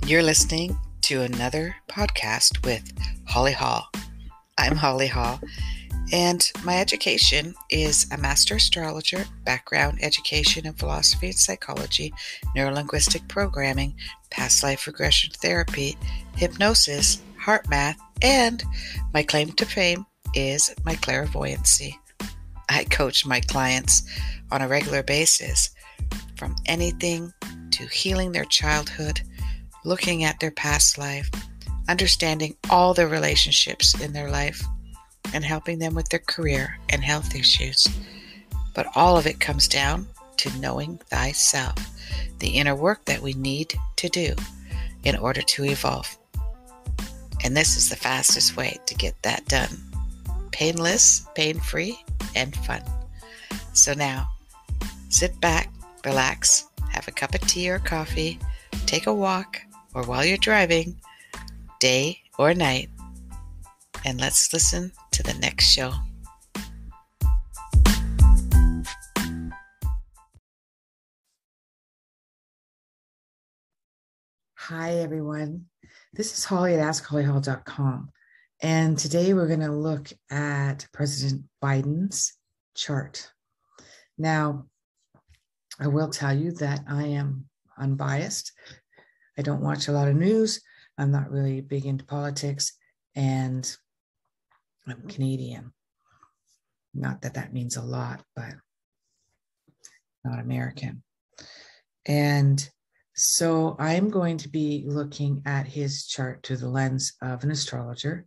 You're listening to another podcast with Holly Hall. I'm Holly Hall, and my education is a master astrologer, background education in philosophy and psychology, neurolinguistic programming, past life regression therapy, hypnosis, heart math, and my claim to fame is my clairvoyancy. I coach my clients on a regular basis, from anything to healing their childhood, looking at their past life, understanding all the relationships in their life, and helping them with their career and health issues. But all of it comes down to knowing thyself, the inner work that we need to do in order to evolve. And this is the fastest way to get that done. Painless, pain-free, and fun. So now, sit back, relax, have a cup of tea or coffee, take a walk, or while you're driving, day or night, and let's listen to the next show. Hi, everyone. This is Holly at AskHollyHall.com, and today we're going to look at President Biden's chart. Now, I will tell you that I am unbiased. I don't watch a lot of news. I'm not really big into politics, and I'm Canadian. Not that that means a lot, but not American. And so I'm going to be looking at his chart through the lens of an astrologer.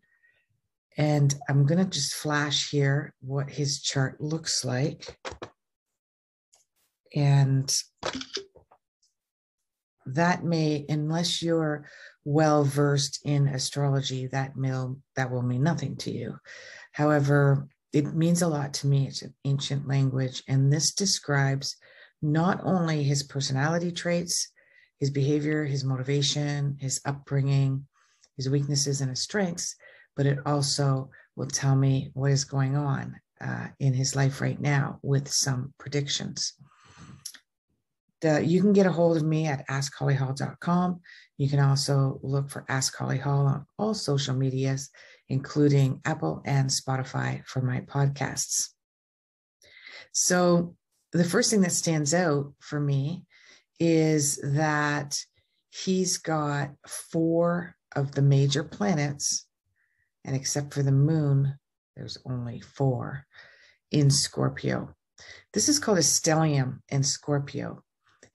And I'm going to just flash here what his chart looks like. And that may, unless you're well versed in astrology, that will mean nothing to you. However, it means a lot to me. It's an ancient language, and this describes not only his personality traits, his behavior, his motivation, his upbringing, his weaknesses and his strengths, but it also will tell me what is going on in his life right now with some predictions. You can get a hold of me at AskHollyHall.com. You can also look for Ask Holly Hall on all social medias, including Apple and Spotify for my podcasts. So the first thing that stands out for me is that he's got 4 of the major planets, and except for the moon, there's only 4 in Scorpio. This is called a stellium in Scorpio.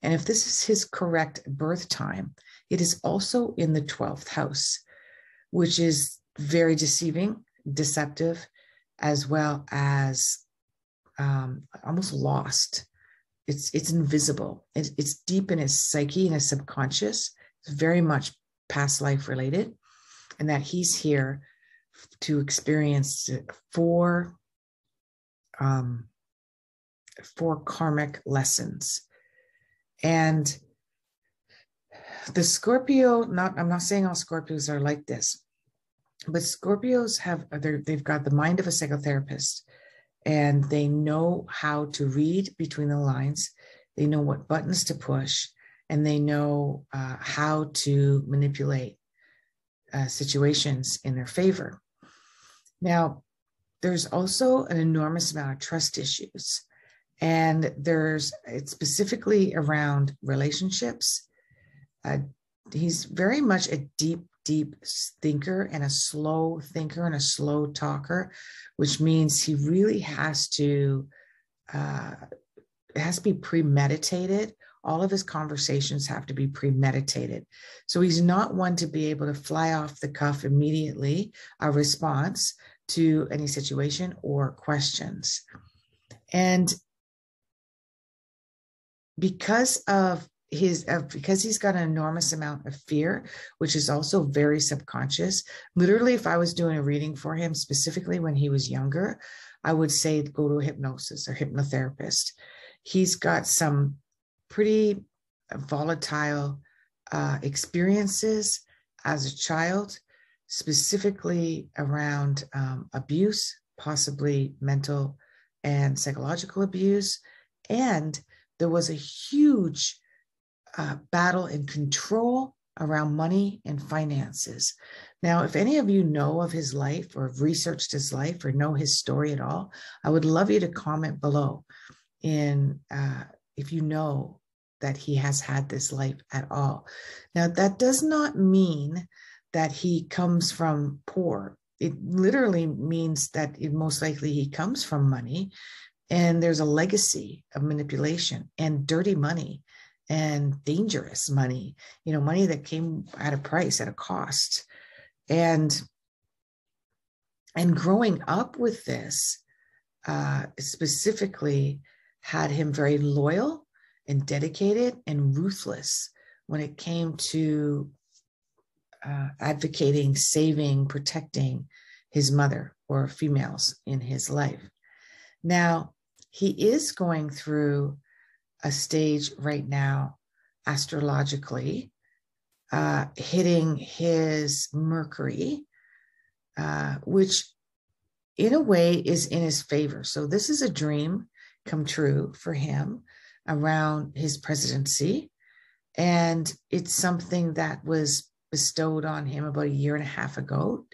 And if this is his correct birth time, it is also in the 12th house, which is very deceptive, as well as almost lost. It's invisible. It's deep in his psyche and his subconscious. It's very much past life related, and that he's here to experience 4 karmic lessons. And the Scorpio, I'm not saying all Scorpios are like this, but Scorpios they've got the mind of a psychotherapist, and they know how to read between the lines. They know what buttons to push, and they know how to manipulate situations in their favor. Now, there's also an enormous amount of trust issues. And it's specifically around relationships. He's very much a deep thinker and a slow thinker and a slow talker, which means he really has to be premeditated. All of his conversations have to be premeditated. So he's not one to be able to fly off the cuff immediately, a response to any situation or questions. And because he's got an enormous amount of fear, which is also very subconscious. Literally, if I was doing a reading for him, specifically when he was younger, I would say go to a hypnosis or hypnotherapist. He's got some pretty volatile experiences as a child, specifically around abuse, possibly mental and psychological abuse. And there was a huge battle and control around money and finances. Now, if any of you know of his life or have researched his life or know his story at all, I would love you to comment below if you know that he has had this life at all. Now, that does not mean that he comes from poor. It literally means that most likely he comes from money, and there's a legacy of manipulation and dirty money and dangerous money, money that came at a price, at a cost. And growing up with this specifically had him very loyal and dedicated and ruthless when it came to advocating, saving, protecting his mother or females in his life. Now, he is going through a stage right now, astrologically, hitting his Mercury, which in a way is in his favor. So this is a dream come true for him around his presidency. And it's something that was bestowed on him about a year and a half ago.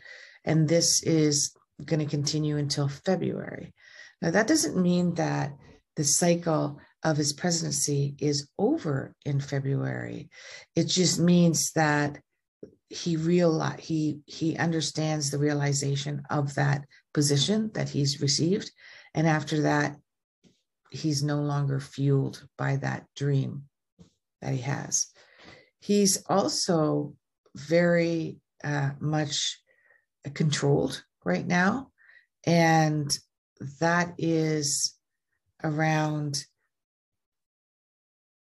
And this is going to continue until February. Now, that doesn't mean that the cycle of his presidency is over in February. It just means that he understands the realization of that position that he's received. And after that, he's no longer fueled by that dream that he has. He's also very much controlled right now. And that is around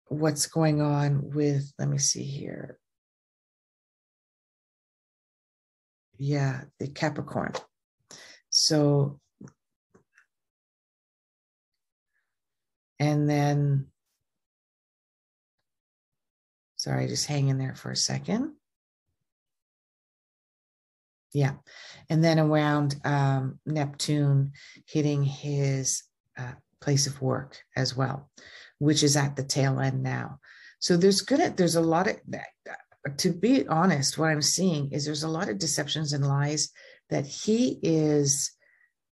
what's going on with, let me see here. Yeah, the Capricorn. So, and then, sorry, just hang in there for a second. Yeah. And then around Neptune hitting his place of work as well, which is at the tail end now. So there's a lot of, to be honest, what I'm seeing is there's a lot of deceptions and lies that he is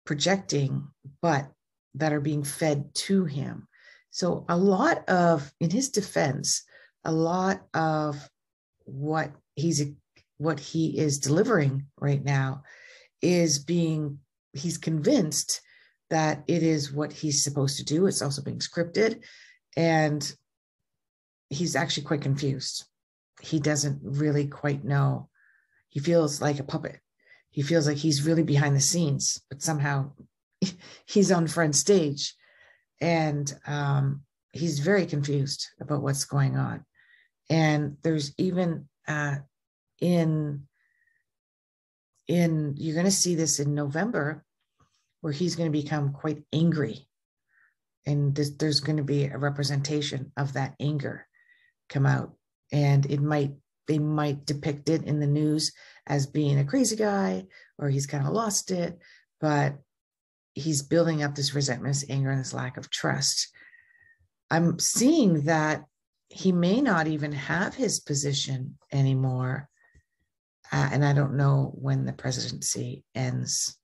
projecting, but that are being fed to him. So a lot of, in his defense, a lot of what he is delivering right now is he's convinced that it is what he's supposed to do. It's also being scripted, and he's actually quite confused. He doesn't really quite know. He feels like a puppet. He feels like he's really behind the scenes, but somehow he's on front stage, and he's very confused about what's going on. And there's even you're going to see this in November, where he's going to become quite angry, and there's going to be a representation of that anger come out, and they might depict it in the news as being a crazy guy, or he's kind of lost it, but he's building up this resentment, this anger, and this lack of trust. I'm seeing that he may not even have his position anymore. And I don't know when the presidency ends.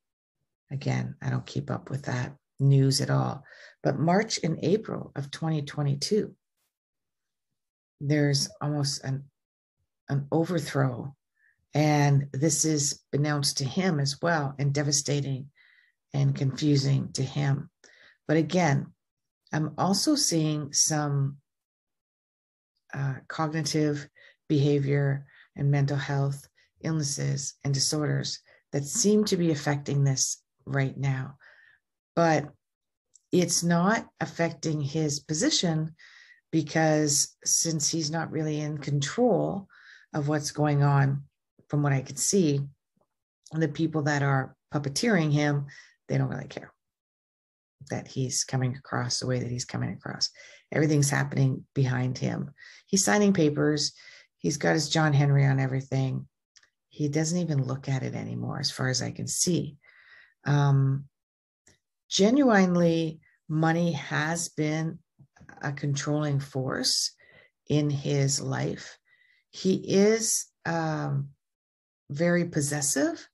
Again, I don't keep up with that news at all. But March and April of 2022, there's almost an overthrow. And this is announced to him as well, and devastating and confusing to him. But again, I'm also seeing some cognitive behavior and mental health illnesses and disorders that seem to be affecting this right now. But it's not affecting his position, because since he's not really in control of what's going on, from what I could see, the people that are puppeteering him, they don't really care that he's coming across the way that he's coming across. Everything's happening behind him. He's signing papers. He's got his John Henry on everything. He doesn't even look at it anymore, as far as I can see. Genuinely, money has been a controlling force in his life. He is very possessive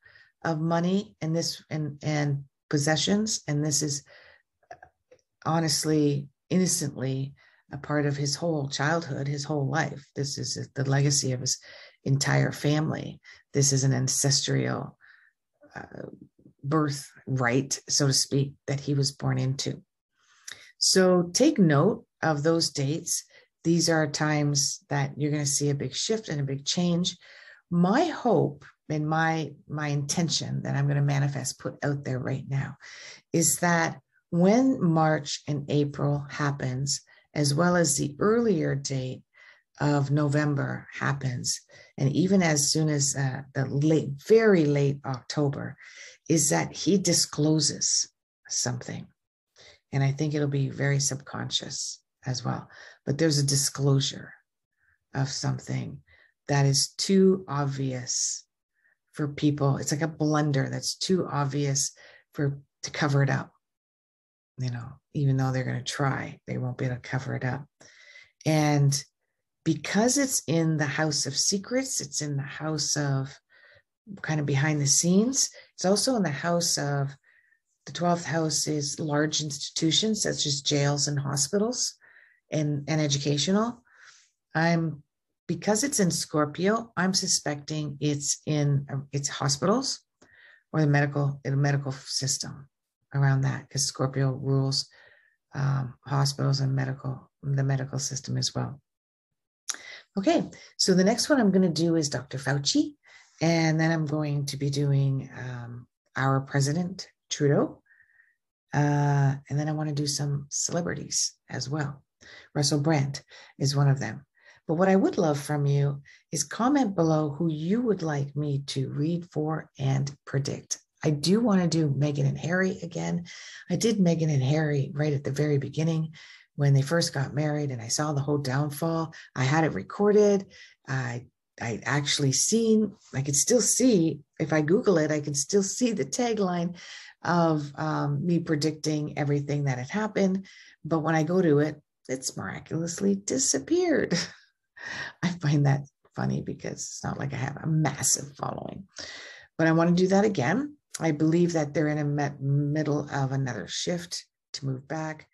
of money and and possessions, and this is honestly, innocently, a part of his whole childhood, his whole life. This is the legacy of his entire family. This is an ancestral birthright, so to speak, that he was born into. So take note of those dates. These are times that you're going to see a big shift and a big change. My hope and my intention that I'm going to manifest, put out there right now, is that when March and April happens, as well as the earlier date of November happens, and even as soon as the very late October, is that he discloses something. And I think it'll be very subconscious as well. But there's a disclosure of something that is too obvious for people. It's like a blunder that's too obvious to cover it up. Even though they're going to try, they won't be able to cover it up. And because it's in the house of secrets, it's in the house of kind of behind the scenes. It's also in the house of, the 12th house is large institutions such as jails and hospitals and educational. Because it's in Scorpio, I'm suspecting it's hospitals or the medical system around that, because Scorpio rules hospitals and the medical system as well. Okay, so the next one I'm going to do is Dr. Fauci, and then I'm going to be doing our president, Trudeau, and then I want to do some celebrities as well. Russell Brand is one of them. But what I would love from you is comment below who you would like me to read for and predict. I do want to do Meghan and Harry again. I did Meghan and Harry right at the very beginning when they first got married, and I saw the whole downfall. I had it recorded. I actually I could still see, if I Google it, I can still see the tagline of me predicting everything that had happened. But when I go to it, it's miraculously disappeared. I find that funny because it's not like I have a massive following. But I want to do that again. I believe that they're in a middle of another shift to move back.